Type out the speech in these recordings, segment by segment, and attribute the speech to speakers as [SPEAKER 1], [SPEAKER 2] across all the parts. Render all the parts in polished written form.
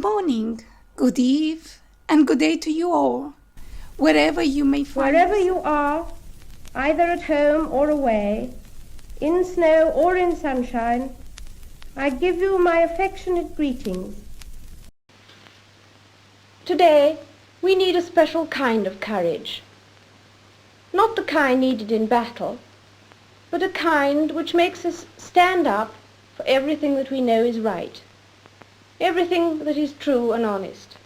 [SPEAKER 1] morning, good eve, and good day to you all, wherever you may find
[SPEAKER 2] Wherever you are, either at home or away, in snow or in sunshine, I give you my affectionate greetings. Today, we need a special kind of courage. Not the kind needed in battle, but a kind which makes us stand up for everything that we know is right, everything that is true and honest.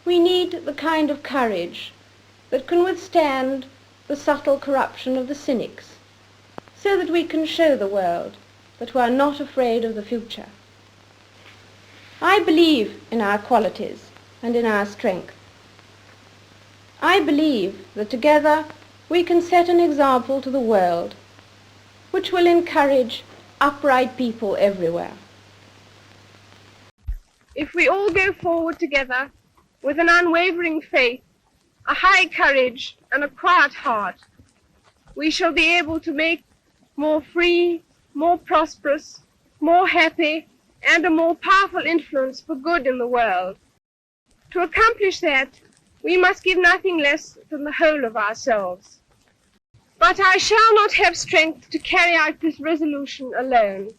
[SPEAKER 2] We need the kind of courage that can withstand the subtle corruption of the cynics, so that we can show the world that we are not afraid of the future. I believe in our qualities and in our strength. I believe that together we can set an example to the world which will encourage upright people everywhere. If we all go forward together with an unwavering faith, a high courage and a quiet heart, we shall be able to make more free, more prosperous, more happy, and a more powerful influence for good in the world. To accomplish that, we must give nothing less than the whole of ourselves. But I shall not have strength to carry out this resolution alone,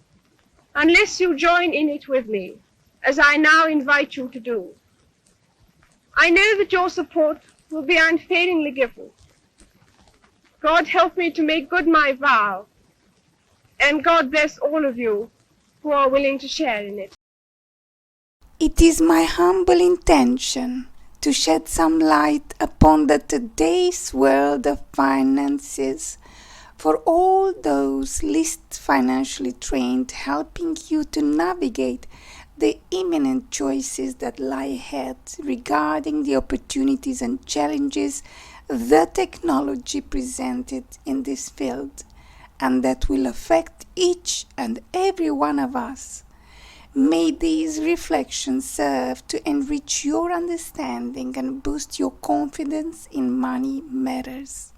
[SPEAKER 2] unless you join in it with me, as I now invite you to do. I know that your support will be unfailingly given. God help me to make good my vow, and God bless all of you who are willing to share in it.
[SPEAKER 1] It is my humble intention to shed some light upon the today's world of finances for all those least financially trained, helping you to navigate the imminent choices that lie ahead regarding the opportunities and challenges the technology presented in this field, and that will affect each and every one of us. May these reflections serve to enrich your understanding and boost your confidence in money matters.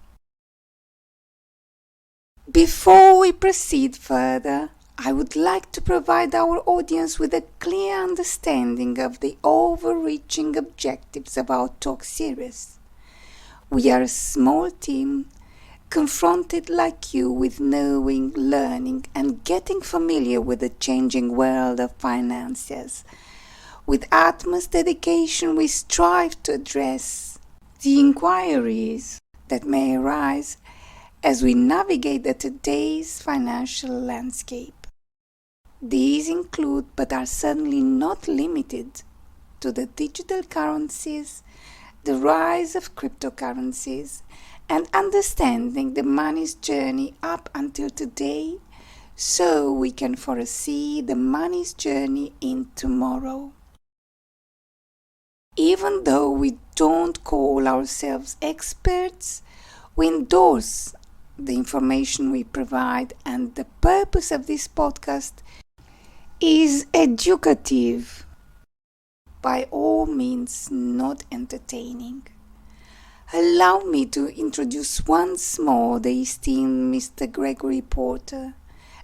[SPEAKER 1] Before we proceed further, I would like to provide our audience with a clear understanding of the overreaching objectives of our talk series. We are a small team confronted like you with knowing, learning, and getting familiar with the changing world of finances. With utmost dedication, we strive to address the inquiries that may arise as we navigate today's financial landscape. These include, but are certainly not limited to, the digital currencies, the rise of cryptocurrencies, and understanding the money's journey up until today, so we can foresee the money's journey in tomorrow. Even though we don't call ourselves experts, we endorse the information we provide, and the purpose of this podcast is educative, by all means not entertaining. Allow me to introduce once more the esteemed Mr. Gregory Porter,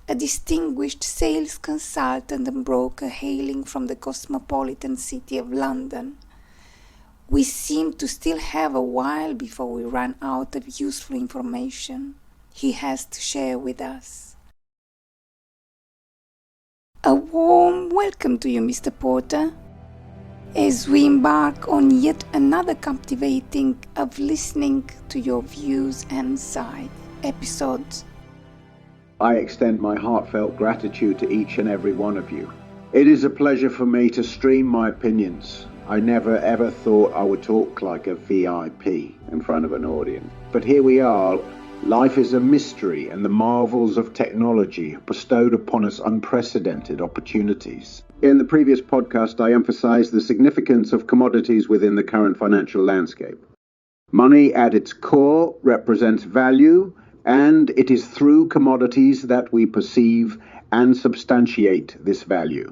[SPEAKER 1] a distinguished sales consultant and broker hailing from the cosmopolitan city of London. We seem to still have a while before we run out of useful information he has to share with us. A warm welcome to you, Mr. Porter, as we embark on yet another captivating of listening to your views and side episodes.
[SPEAKER 3] I extend my heartfelt gratitude to each and every one of you. It is a pleasure for me to stream my opinions. I never ever thought I would talk like a VIP in front of an audience. But here we are. Life is a mystery, and the marvels of technology have bestowed upon us unprecedented opportunities. In the previous podcast, I emphasized the significance of commodities within the current financial landscape. Money at its core represents value, and it is through commodities that we perceive and substantiate this value.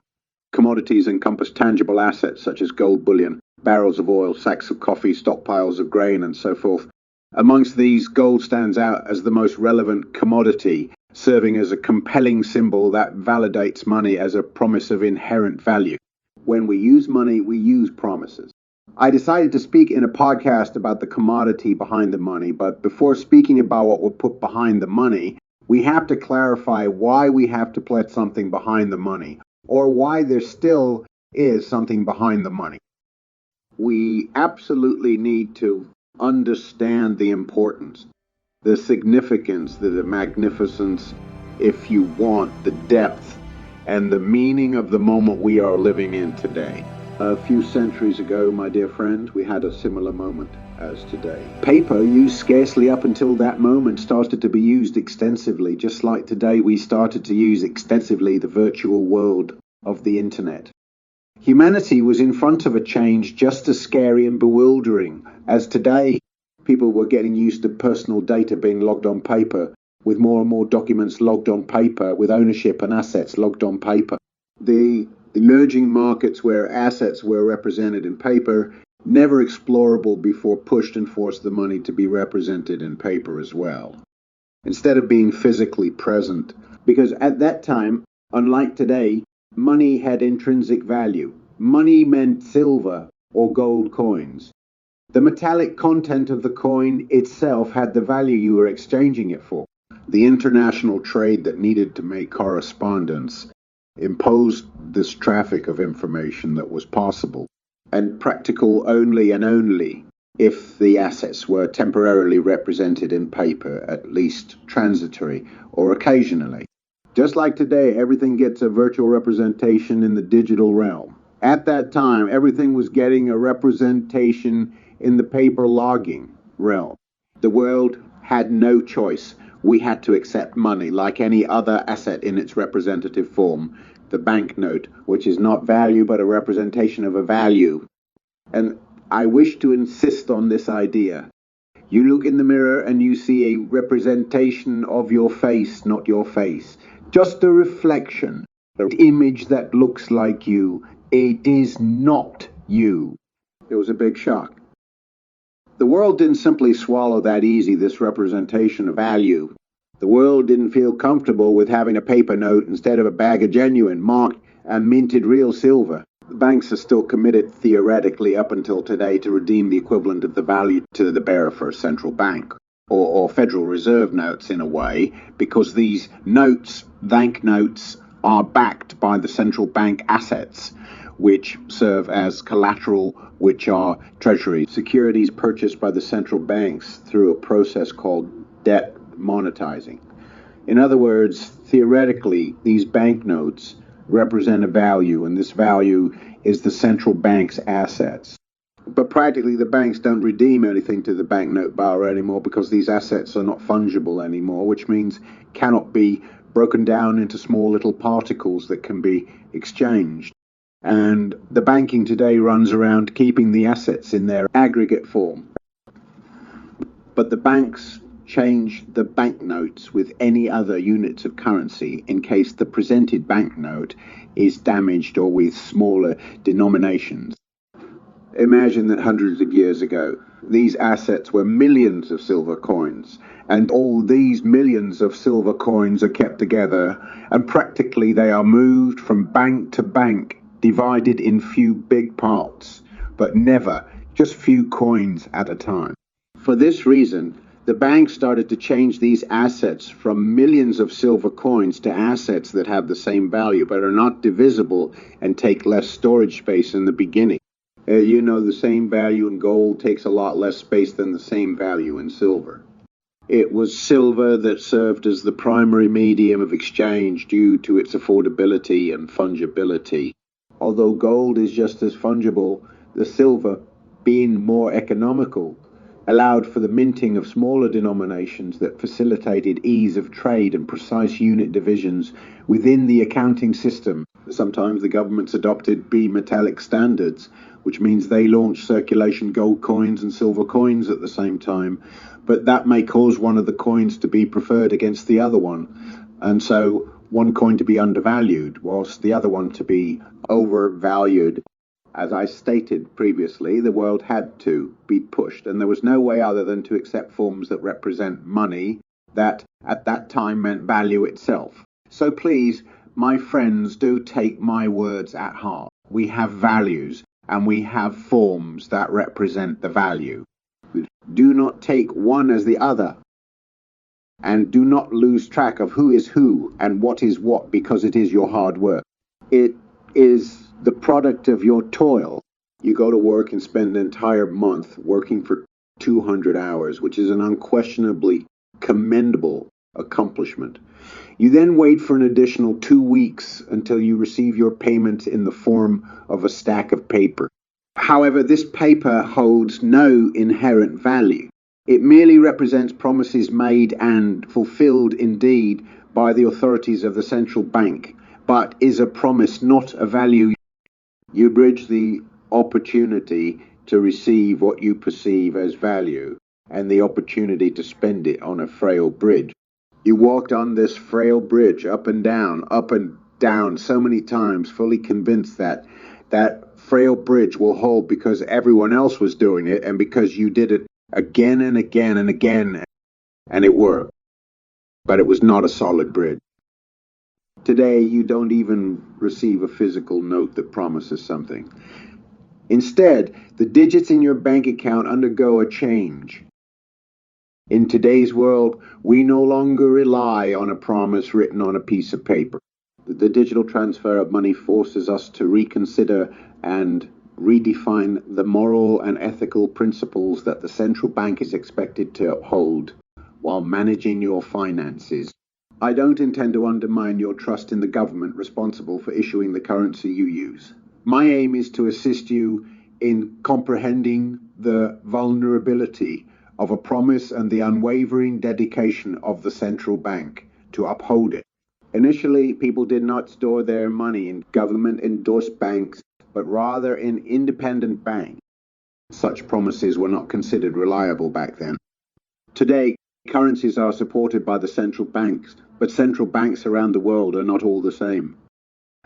[SPEAKER 3] Commodities encompass tangible assets such as gold bullion, barrels of oil, sacks of coffee, stockpiles of grain, and so forth. Amongst these, gold stands out as the most relevant commodity, serving as a compelling symbol that validates money as a promise of inherent value. When we use money, we use promises. I decided to speak in a podcast about the commodity behind the money, but before speaking about what we put behind the money, we have to clarify why we have to put something behind the money, or why there still is something behind the money. We absolutely need to understand the importance, the significance, the magnificence, if you want, the depth and the meaning of the moment we are living in today. A few centuries ago, my dear friends, we had a similar moment as today. Paper, used scarcely up until that moment, started to be used extensively, just like today we started to use extensively the virtual world of the internet. Humanity was in front of a change just as scary and bewildering as today. People were getting used to personal data being logged on paper, with more and more documents logged on paper, with ownership and assets logged on paper. The emerging markets where assets were represented in paper, never explorable before, pushed and forced the money to be represented in paper as well, instead of being physically present. Because at that time, unlike today, money had intrinsic value. Money meant silver or gold coins. The metallic content of the coin itself had the value you were exchanging it for. The international trade that needed to make correspondence imposed this traffic of information that was possible, and practical only and only if the assets were temporarily represented in paper, at least transitory or occasionally. Just like today, everything gets a virtual representation in the digital realm. At that time, everything was getting a representation in the paper logging realm. The world had no choice. We had to accept money like any other asset in its representative form, the banknote, which is not value but a representation of a value. And I wish to insist on this idea. You look in the mirror and you see a representation of your face, not your face. Just a reflection, an image that looks like you. It is not you. It was a big shock. The world didn't simply swallow that easy, this representation of value. The world didn't feel comfortable with having a paper note instead of a bag of genuine, marked and minted real silver. The banks are still committed theoretically up until today to redeem the equivalent of the value to the bearer for a central bank, or Federal Reserve notes in a way, because these notes, banknotes, are backed by the central bank assets, which serve as collateral, which are treasury securities purchased by the central banks through a process called debt monetizing. In other words, theoretically, these banknotes represent a value, and this value is the central bank's assets. But practically, the banks don't redeem anything to the banknote borrower anymore because these assets are not fungible anymore, which means cannot be broken down into small little particles that can be exchanged. And the banking today runs around keeping the assets in their aggregate form. But the banks change the banknotes with any other units of currency in case the presented banknote is damaged or with smaller denominations. Imagine that hundreds of years ago, these assets were millions of silver coins, and all these millions of silver coins are kept together, and practically they are moved from bank to bank, divided in few big parts, but never just few coins at a time. For this reason, the banks started to change these assets from millions of silver coins to assets that have the same value but are not divisible and take less storage space in the beginning. The same value in gold takes a lot less space than the same value in silver. It was silver that served as the primary medium of exchange due to its affordability and fungibility. Although gold is just as fungible, the silver, being more economical, allowed for the minting of smaller denominations that facilitated ease of trade and precise unit divisions within the accounting system. Sometimes the governments adopted bimetallic standards, which means they launch circulation gold coins and silver coins at the same time, but that may cause one of the coins to be preferred against the other one, and so one coin to be undervalued whilst the other one to be overvalued. As I stated previously, the world had to be pushed, and there was no way other than to accept forms that represent money that at that time meant value itself. So please, my friends, do take my words at heart. We have values and we have forms that represent the value. Do not take one as the other, and do not lose track of who is who and what is what, because it is your hard work. It is the product of your toil. You go to work and spend an entire month working for 200 hours, which is an unquestionably commendable accomplishment. You then wait for an additional 2 weeks until you receive your payment in the form of a stack of paper. However, this paper holds no inherent value. It merely represents promises made and fulfilled indeed by the authorities of the central bank, but is a promise, not a value. You bridge the opportunity to receive what you perceive as value and the opportunity to spend it on a frail bridge. You walked on this frail bridge up and down so many times, fully convinced that that frail bridge will hold because everyone else was doing it and because you did it again and again and again, and it worked. But it was not a solid bridge. Today, you don't even receive a physical note that promises something. Instead, the digits in your bank account undergo a change. In today's world, we no longer rely on a promise written on a piece of paper. The digital transfer of money forces us to reconsider and redefine the moral and ethical principles that the central bank is expected to uphold while managing your finances. I don't intend to undermine your trust in the government responsible for issuing the currency you use. My aim is to assist you in comprehending the vulnerability of a promise and the unwavering dedication of the central bank to uphold it. Initially, people did not store their money in government-endorsed banks, but rather in independent banks. Such promises were not considered reliable back then. Today, currencies are supported by the central banks, but central banks around the world are not all the same.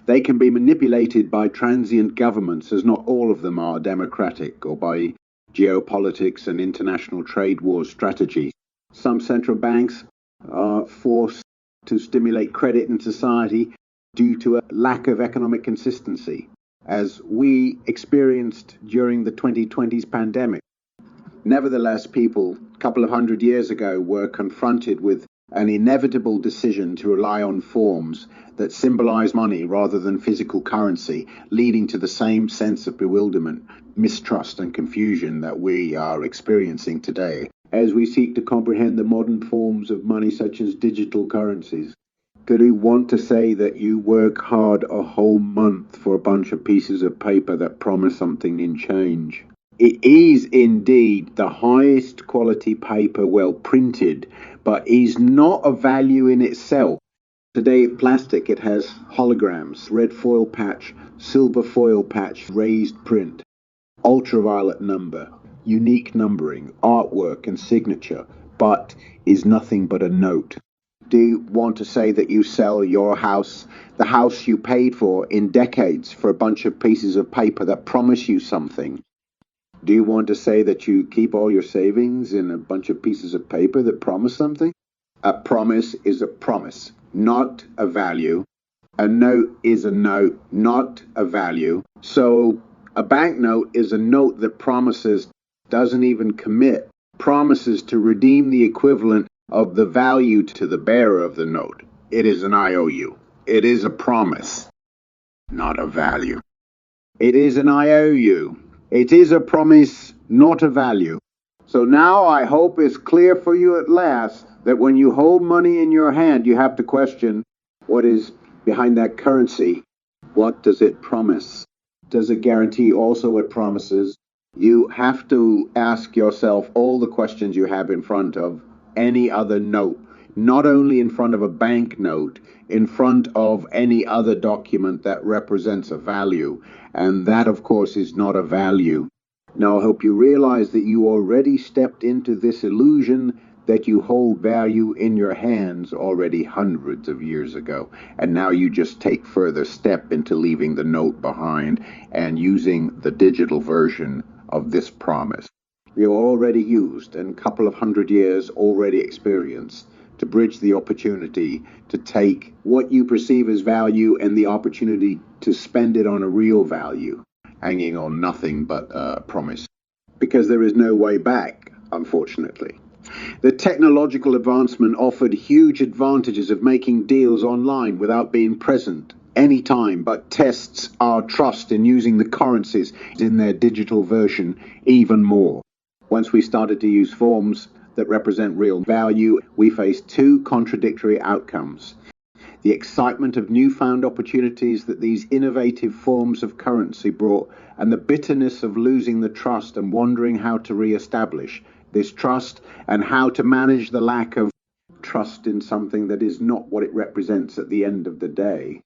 [SPEAKER 3] They can be manipulated by transient governments, as not all of them are democratic, or by geopolitics and international trade war strategies. Some central banks are forced to stimulate credit in society due to a lack of economic consistency, as we experienced during the 2020's pandemic. Nevertheless, people a couple of hundred years ago were confronted with an inevitable decision to rely on forms that symbolize money rather than physical currency, leading to the same sense of bewilderment, mistrust, and confusion that we are experiencing today as we seek to comprehend the modern forms of money such as digital currencies. Could we want to say that you work hard a whole month for a bunch of pieces of paper that promise something in change? It is indeed the highest quality paper well printed, but is not a value in itself. Today, plastic, it has holograms, red foil patch, silver foil patch, raised print, ultraviolet number, unique numbering, artwork and signature, but is nothing but a note. Do you want to say that you sell your house, the house you paid for in decades, for a bunch of pieces of paper that promise you something? Do you want to say that you keep all your savings in a bunch of pieces of paper that promise something? A promise is a promise, not a value. A note is a note, not a value. So a banknote is a note that promises, doesn't even commit, promises to redeem the equivalent of the value to the bearer of the note. It is an IOU. It is a promise, not a value. It is an IOU. It is a promise, not a value. So now I hope it's clear for you at last that when you hold money in your hand, you have to question what is behind that currency. What does it promise? Does it guarantee also what promises? You have to ask yourself all the questions you have in front of any other note, not only in front of a bank note, in front of any other document that represents a value. And that, of course, is not a value. Now, I hope you realize that you already stepped into this illusion that you hold value in your hands already hundreds of years ago. And now you just take further step into leaving the note behind and using the digital version of this promise. You already used and a couple of hundred years already experienced to bridge the opportunity to take what you perceive as value and the opportunity to spend it on a real value, hanging on nothing but a promise. Because there is no way back, unfortunately. The technological advancement offered huge advantages of making deals online without being present anytime, but tests our trust in using the currencies in their digital version even more. Once we started to use forms that represent real value, we faced two contradictory outcomes. The excitement of newfound opportunities that these innovative forms of currency brought, and the bitterness of losing the trust and wondering how to re-establish this trust and how to manage the lack of trust in something that is not what it represents at the end of the day.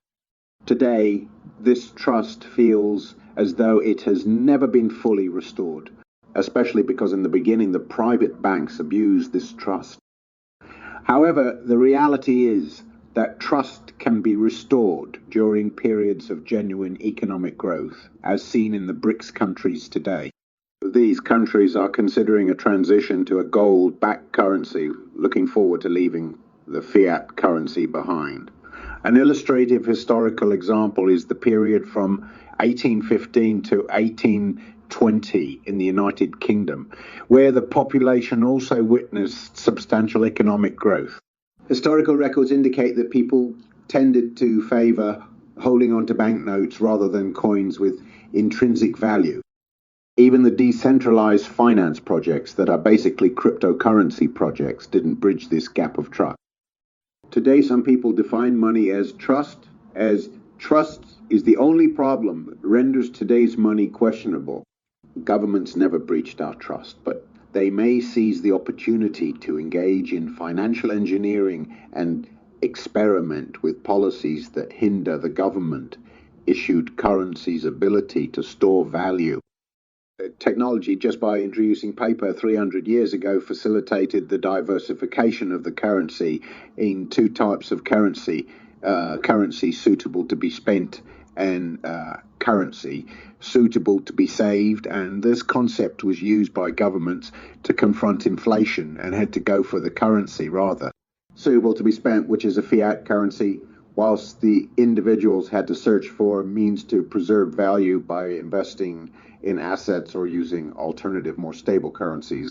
[SPEAKER 3] Today, this trust feels as though it has never been fully restored, especially because in the beginning the private banks abused this trust. However, the reality is that trust can be restored during periods of genuine economic growth, as seen in the BRICS countries today. These countries are considering a transition to a gold-backed currency, looking forward to leaving the fiat currency behind. An illustrative historical example is the period from 1815 to 1820 in the United Kingdom, where the population also witnessed substantial economic growth. Historical records indicate that people tended to favour holding on to banknotes rather than coins with intrinsic value. Even the decentralized finance projects that are basically cryptocurrency projects didn't bridge this gap of trust. Today, some people define money as trust is the only problem that renders today's money questionable. Governments never breached our trust, but they may seize the opportunity to engage in financial engineering and experiment with policies that hinder the government-issued currency's ability to store value. Technology, just by introducing paper 300 years ago, facilitated the diversification of the currency in two types of currency suitable to be spent and currency suitable to be saved. And this concept was used by governments to confront inflation and had to go for the currency rather. Suitable to be spent, which is a fiat currency, whilst the individuals had to search for a means to preserve value by investing in assets or using alternative, more stable currencies.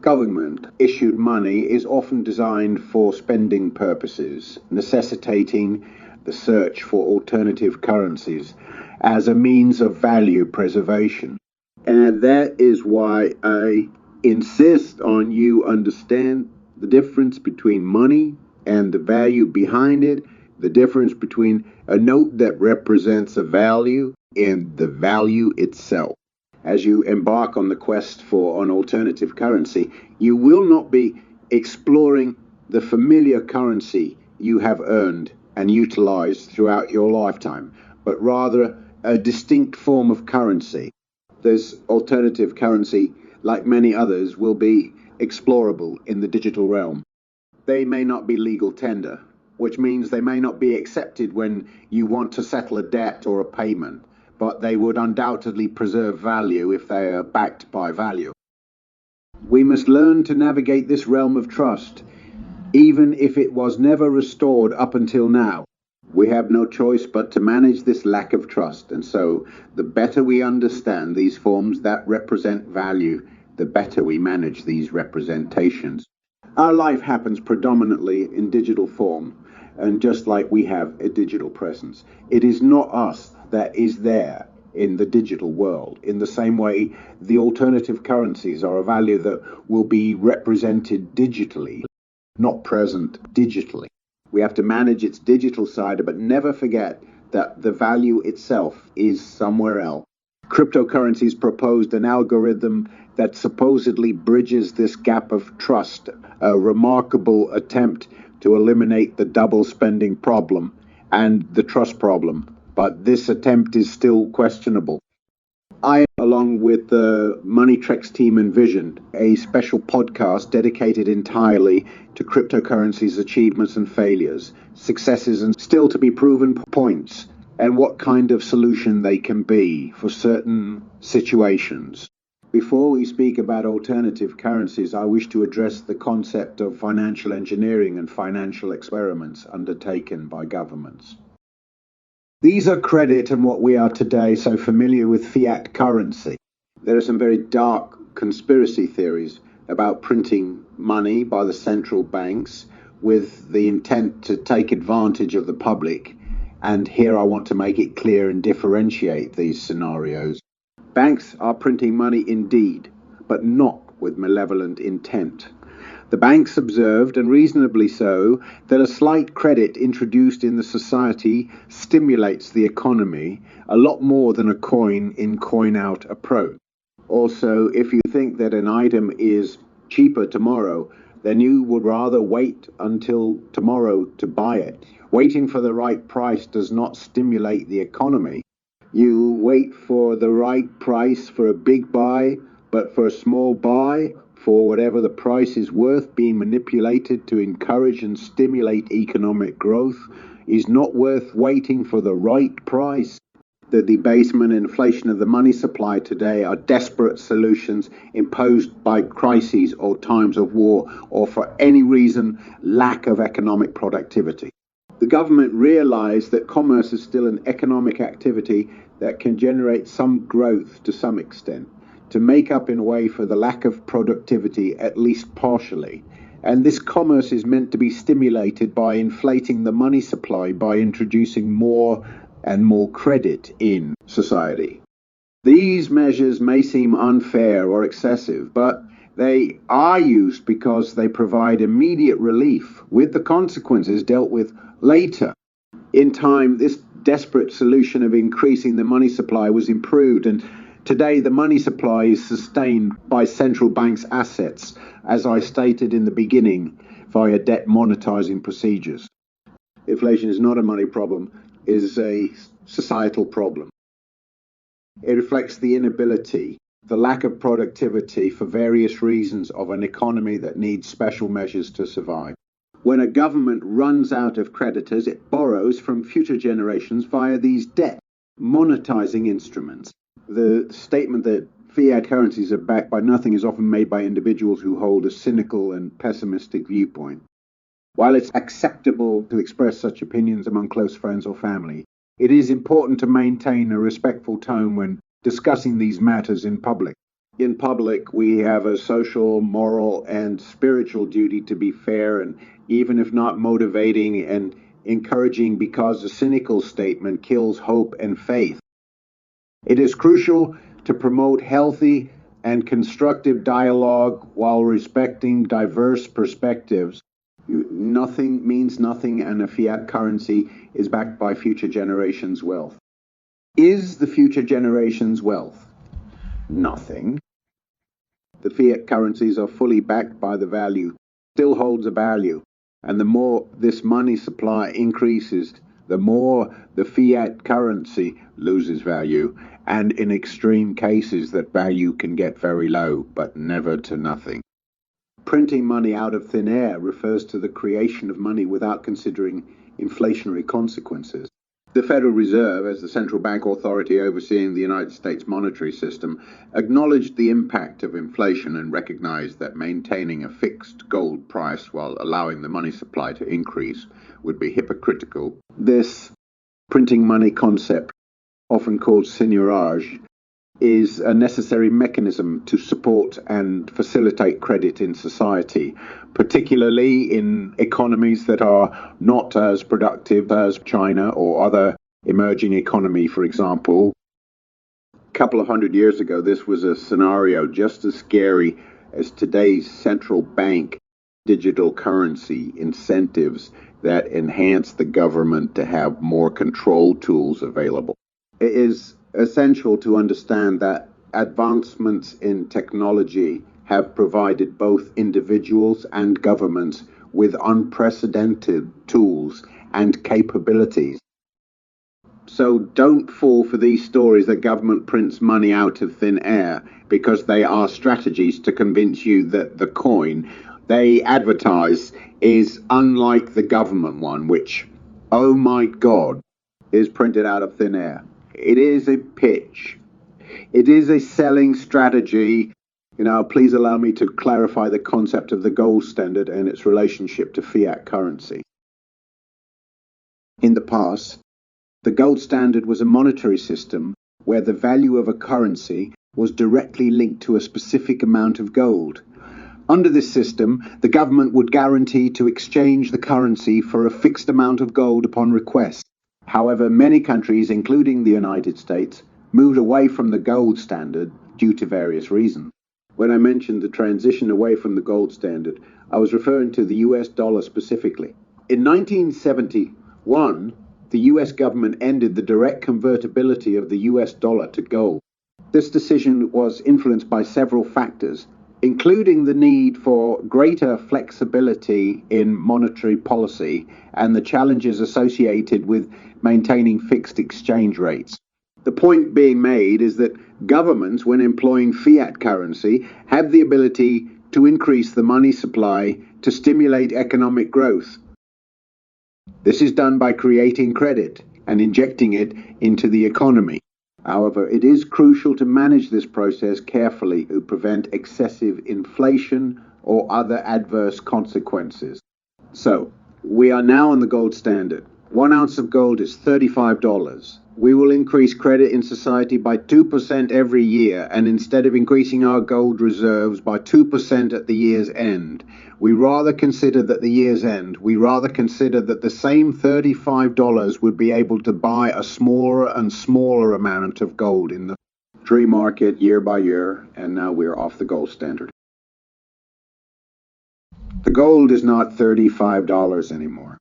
[SPEAKER 3] Government-issued money is often designed for spending purposes, necessitating the search for alternative currencies as a means of value preservation. And that is why I insist on you understand the difference between money and the value behind it, the difference between a note that represents a value and the value itself. As you embark on the quest for an alternative currency, you will not be exploring the familiar currency you have earned and utilized throughout your lifetime, but rather a distinct form of currency. This alternative currency, like many others, will be explorable in the digital realm. They may not be legal tender, which means they may not be accepted when you want to settle a debt or a payment, but they would undoubtedly preserve value if they are backed by value. We must learn to navigate this realm of trust, even if it was never restored up until now. We have no choice but to manage this lack of trust, and so the better we understand these forms that represent value, the better we manage these representations. Our life happens predominantly in digital form, and just like we have a digital presence, it is not us that is there in the digital world. In the same way, the alternative currencies are a value that will be represented digitally, not present digitally. We have to manage its digital side, but never forget that the value itself is somewhere else. Cryptocurrencies proposed an algorithm that supposedly bridges this gap of trust, a remarkable attempt to eliminate the double spending problem and the trust problem. But this attempt is still questionable. I, along with the Moneytrex team, envisioned a special podcast dedicated entirely to cryptocurrencies' achievements and failures, successes and still to be proven points, and what kind of solution they can be for certain situations. Before we speak about alternative currencies, I wish to address the concept of financial engineering and financial experiments undertaken by governments. These are credit and what we are today so familiar with fiat currency. There are some very dark conspiracy theories about printing money by the central banks with the intent to take advantage of the public. And here I want to make it clear and differentiate these scenarios. Banks are printing money indeed, but not with malevolent intent. The banks observed, and reasonably so, that a slight credit introduced in the society stimulates the economy a lot more than a coin-in, coin-out approach. Also, if you think that an item is cheaper tomorrow, then you would rather wait until tomorrow to buy it. Waiting for the right price does not stimulate the economy. You wait for the right price for a big buy, but for a small buy, for whatever the price is worth, being manipulated to encourage and stimulate economic growth is not worth waiting for the right price. The debasement and inflation of the money supply today are desperate solutions imposed by crises or times of war, or for any reason, lack of economic productivity. The government realized that commerce is still an economic activity that can generate some growth to some extent, to make up in a way for the lack of productivity, at least partially. And this commerce is meant to be stimulated by inflating the money supply by introducing more and more credit in society. These measures may seem unfair or excessive, but they are used because they provide immediate relief, with the consequences dealt with later. In time, this desperate solution of increasing the money supply was improved, and today the money supply is sustained by central banks' assets, as I stated in the beginning, via debt monetizing procedures. Inflation is not a money problem, it is a societal problem. It reflects the inability, the lack of productivity for various reasons of an economy that needs special measures to survive. When a government runs out of creditors, it borrows from future generations via these debt monetizing instruments. The statement that fiat currencies are backed by nothing is often made by individuals who hold a cynical and pessimistic viewpoint. While it's acceptable to express such opinions among close friends or family, it is important to maintain a respectful tone when discussing these matters in public. In public, we have a social, moral, and spiritual duty to be fair and, even if not motivating and encouraging, because a cynical statement kills hope and faith. It is crucial to promote healthy and constructive dialogue while respecting diverse perspectives. Nothing means nothing, and a fiat currency is backed by future generations' wealth. Is the future generations' wealth nothing? The fiat currencies are fully backed by the value, still holds a value, and the more this money supply increases, the more the fiat currency loses value, and in extreme cases that value can get very low, but never to nothing. Printing money out of thin air refers to the creation of money without considering inflationary consequences. The Federal Reserve, as the central bank authority overseeing the United States monetary system, acknowledged the impact of inflation and recognized that maintaining a fixed gold price while allowing the money supply to increase would be hypocritical. This printing money concept, often called seigniorage, is a necessary mechanism to support and facilitate credit in society, particularly in economies that are not as productive as China or other emerging economy, for example. A couple of hundred years ago, this was a scenario just as scary as today's central bank digital currency incentives that enhance the government to have more control tools available. It is essential to understand that advancements in technology have provided both individuals and governments with unprecedented tools and capabilities. So don't fall for these stories that government prints money out of thin air, because they are strategies to convince you that the coin they advertise is unlike the government one, which, oh my God, is printed out of thin air. It is a pitch. It is a selling strategy. Please allow me to clarify the concept of the gold standard and its relationship to fiat currency. In the past, the gold standard was a monetary system where the value of a currency was directly linked to a specific amount of gold. Under this system, the government would guarantee to exchange the currency for a fixed amount of gold upon request. However, many countries, including the United States, moved away from the gold standard due to various reasons. When I mentioned the transition away from the gold standard, I was referring to the US dollar specifically. In 1971, the US government ended the direct convertibility of the US dollar to gold. This decision was influenced by several factors, including the need for greater flexibility in monetary policy and the challenges associated with maintaining fixed exchange rates. The point being made is that governments, when employing fiat currency, have the ability to increase the money supply to stimulate economic growth. This is done by creating credit and injecting it into the economy. However, it is crucial to manage this process carefully to prevent excessive inflation or other adverse consequences. So, we are now on the gold standard. 1 ounce of gold is $35. We will increase credit in society by 2% every year, and instead of increasing our gold reserves by 2% at the year's end, we rather consider that the same $35 would be able to buy a smaller and smaller amount of gold in the free market year by year, and now we're off the gold standard. The gold is not $35 anymore.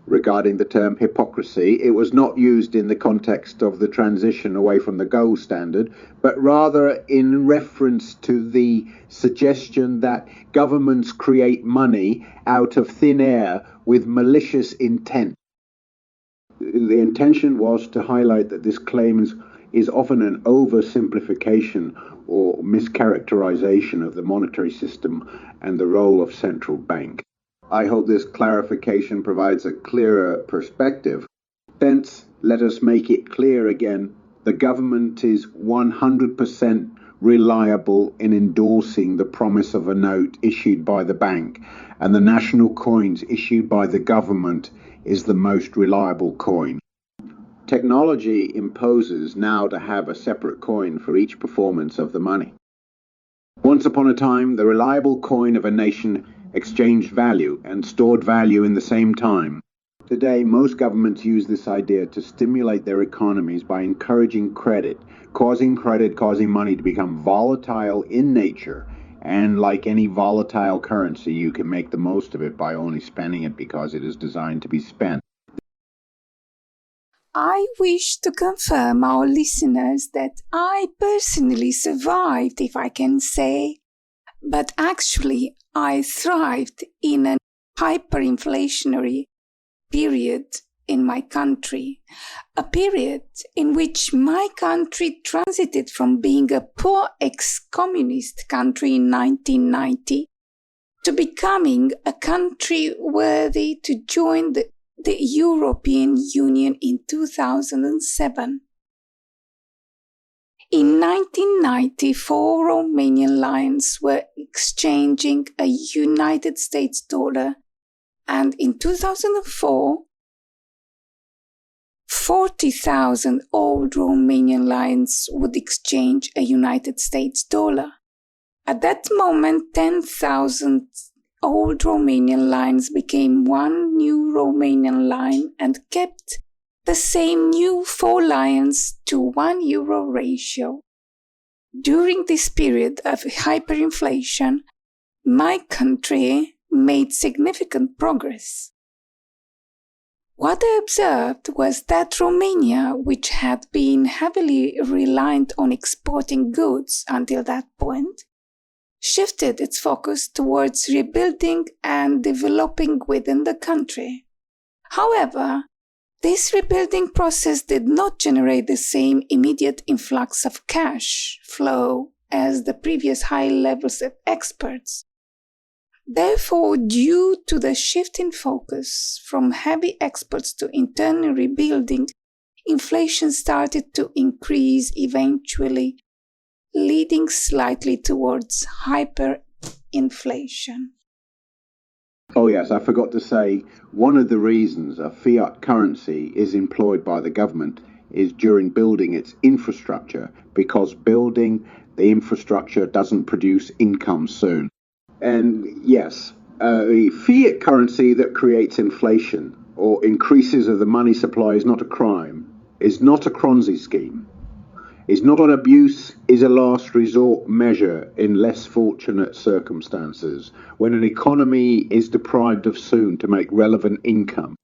[SPEAKER 3] Regarding the term hypocrisy, it was not used in the context of the transition away from the gold standard, but rather in reference to the suggestion that governments create money out of thin air with malicious intent. The intention was to highlight that this claim is often an oversimplification or mischaracterization of the monetary system and the role of central bank. I hope this clarification provides a clearer perspective. Hence, let us make it clear again, the government is 100% reliable in endorsing the promise of a note issued by the bank, and the national coins issued by the government is the most reliable coin. Technology imposes now to have a separate coin for each performance of the money. Once upon a time, the reliable coin of a nation exchanged value and stored value in the same time. Today, most governments use this idea to stimulate their economies by encouraging credit, causing money to become volatile in nature. And like any volatile currency, you can make the most of it by only spending it because it is designed to be spent.
[SPEAKER 1] I wish to confirm our listeners that I personally survived, if I can say, but actually I thrived in a hyperinflationary period in my country, a period in which my country transited from being a poor ex-communist country in 1990 to becoming a country worthy to join the European Union in 2007. In 1990, 4 Romanian lions were exchanging a United States dollar, and in 2004, 40,000 old Romanian lions would exchange a United States dollar. At that moment, 10,000 old Romanian lions became 1 new Romanian lion and kept the same new 4 lions to €1 ratio. During this period of hyperinflation, my country made significant progress. What I observed was that Romania, which had been heavily reliant on exporting goods until that point, shifted its focus towards rebuilding and developing within the country. However, this rebuilding process did not generate the same immediate influx of cash flow as the previous high levels of exports. Therefore, due to the shift in focus from heavy exports to internal rebuilding, inflation started to increase, eventually leading slightly towards hyperinflation.
[SPEAKER 3] Oh yes, I forgot to say, one of the reasons a fiat currency is employed by the government is during building its infrastructure, because building the infrastructure doesn't produce income soon. And yes, a fiat currency that creates inflation or increases of the money supply is not a crime, is not a Ponzi scheme, is not an abuse, is a last resort measure in less fortunate circumstances when an economy is deprived of soon to make relevant income.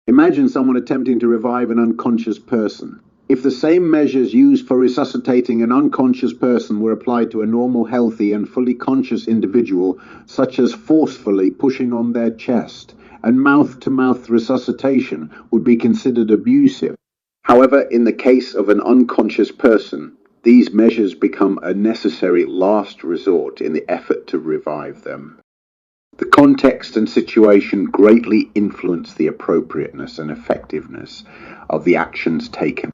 [SPEAKER 3] Imagine someone attempting to revive an unconscious person. If the same measures used for resuscitating an unconscious person were applied to a normal, healthy, and fully conscious individual, such as forcefully pushing on their chest, and mouth-to-mouth resuscitation would be considered abusive. However, in the case of an unconscious person, these measures become a necessary last resort in the effort to revive them. The context and situation greatly influence the appropriateness and effectiveness of the actions taken.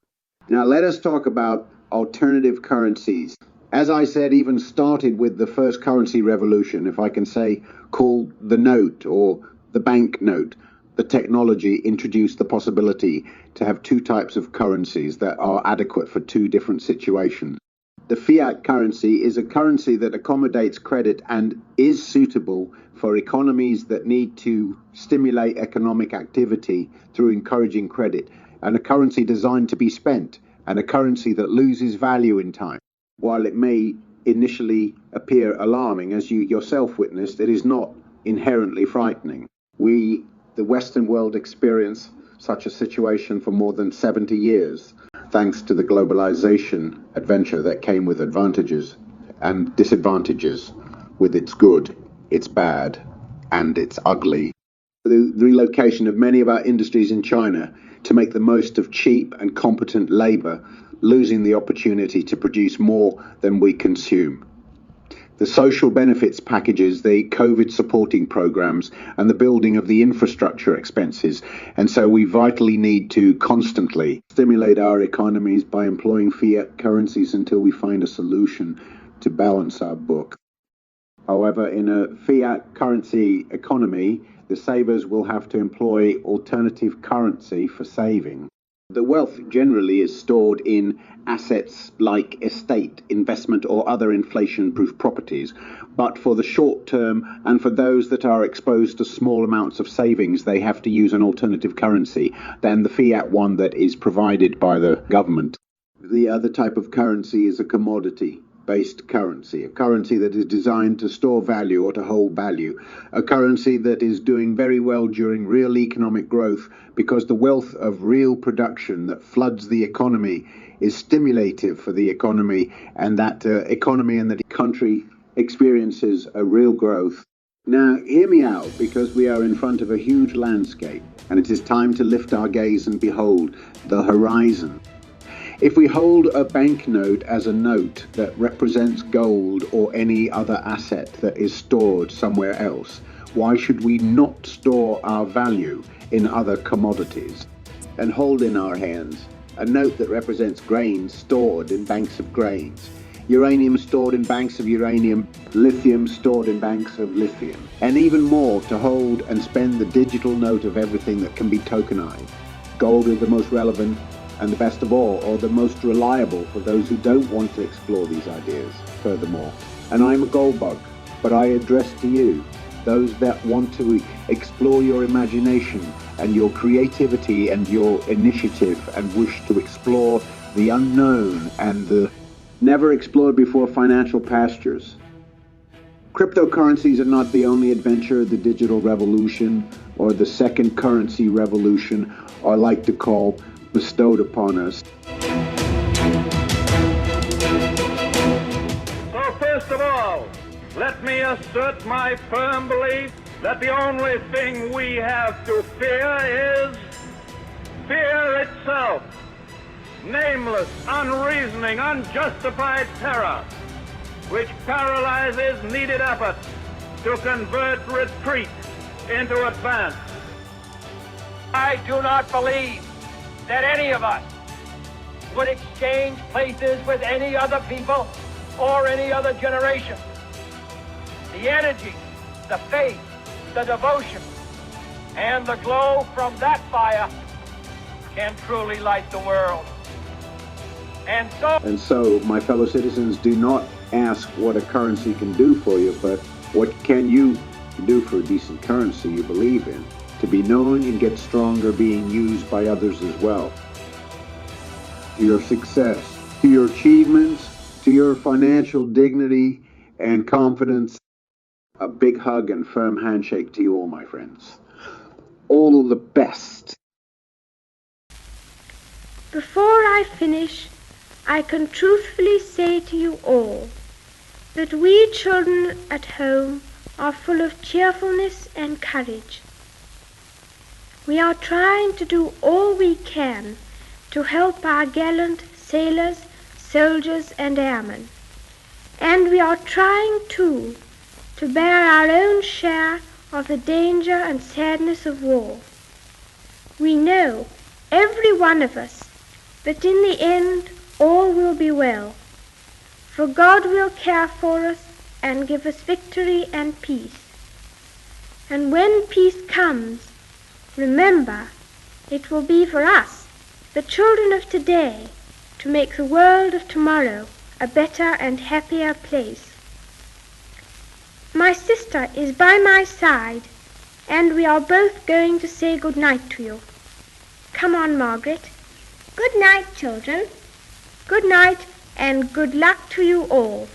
[SPEAKER 3] Now let us talk about alternative currencies. As I said, even started with the first currency revolution, if I can say, called the note or the bank note. The technology introduced the possibility to have two types of currencies that are adequate for two different situations. The fiat currency is a currency that accommodates credit and is suitable for economies that need to stimulate economic activity through encouraging credit, and a currency designed to be spent, and a currency that loses value in time. While it may initially appear alarming, as you yourself witnessed, it is not inherently frightening. We, the Western world, experience such a situation for more than 70 years, thanks to the globalization adventure that came with advantages and disadvantages, with its good, its bad, and its ugly. The relocation of many of our industries in China to make the most of cheap and competent labor, losing the opportunity to produce more than we consume. The social benefits packages, the COVID supporting programs, and the building of the infrastructure expenses. And so we vitally need to constantly stimulate our economies by employing fiat currencies until we find a solution to balance our book. However, in a fiat currency economy, the savers will have to employ alternative currency for saving. The wealth generally is stored in assets like estate, investment, or other inflation-proof properties. But for the short term and for those that are exposed to small amounts of savings, they have to use an alternative currency than the fiat one that is provided by the government. The other type of currency is a commodity-based currency, a currency that is designed to store value or to hold value, a currency that is doing very well during real economic growth because the wealth of real production that floods the economy is stimulative for the economy, and that economy and the country experiences a real growth. Now, hear me out, because we are in front of a huge landscape, and it is time to lift our gaze and behold the horizon. If we hold a banknote as a note that represents gold or any other asset that is stored somewhere else, why should we not store our value in other commodities? And hold in our hands a note that represents grains stored in banks of grains, uranium stored in banks of uranium, lithium stored in banks of lithium, and even more, to hold and spend the digital note of everything that can be tokenized. Gold is the most relevant and the best of all, or the most reliable for those who don't want to explore these ideas furthermore. And I'm a gold bug, but I address to you, those that want to explore your imagination and your creativity and your initiative and wish to explore the unknown and the never explored before financial pastures. Cryptocurrencies are not the only adventure of the digital revolution or the second currency revolution, or I like to call bestowed upon us.
[SPEAKER 4] So first of all, let me assert my firm belief that the only thing we have to fear is fear itself. Nameless, unreasoning, unjustified terror, which paralyzes needed effort to convert retreat into advance.
[SPEAKER 5] I do not believe that any of us would exchange places with any other people or any other generation. The energy, the faith, the devotion, and the glow from that fire can truly light the world. And so,
[SPEAKER 3] my fellow citizens, do not ask what a currency can do for you, but what can you do for a decent currency you believe in, to be known and get stronger being used by others as well. To your success, to your achievements, to your financial dignity and confidence, a big hug and firm handshake to you all, my friends. All the best.
[SPEAKER 2] Before I finish, I can truthfully say to you all that we children at home are full of cheerfulness and courage. We are trying to do all we can to help our gallant sailors, soldiers, and airmen. And we are trying, too, to bear our own share of the danger and sadness of war. We know, every one of us, that in the end all will be well, for God will care for us and give us victory and peace. And when peace comes, remember, it will be for us, the children of today, to make the world of tomorrow a better and happier place. My sister is by my side, and we are both going to say good night to you. Come on, Margaret. Good night, children. Good night, and good luck to you all.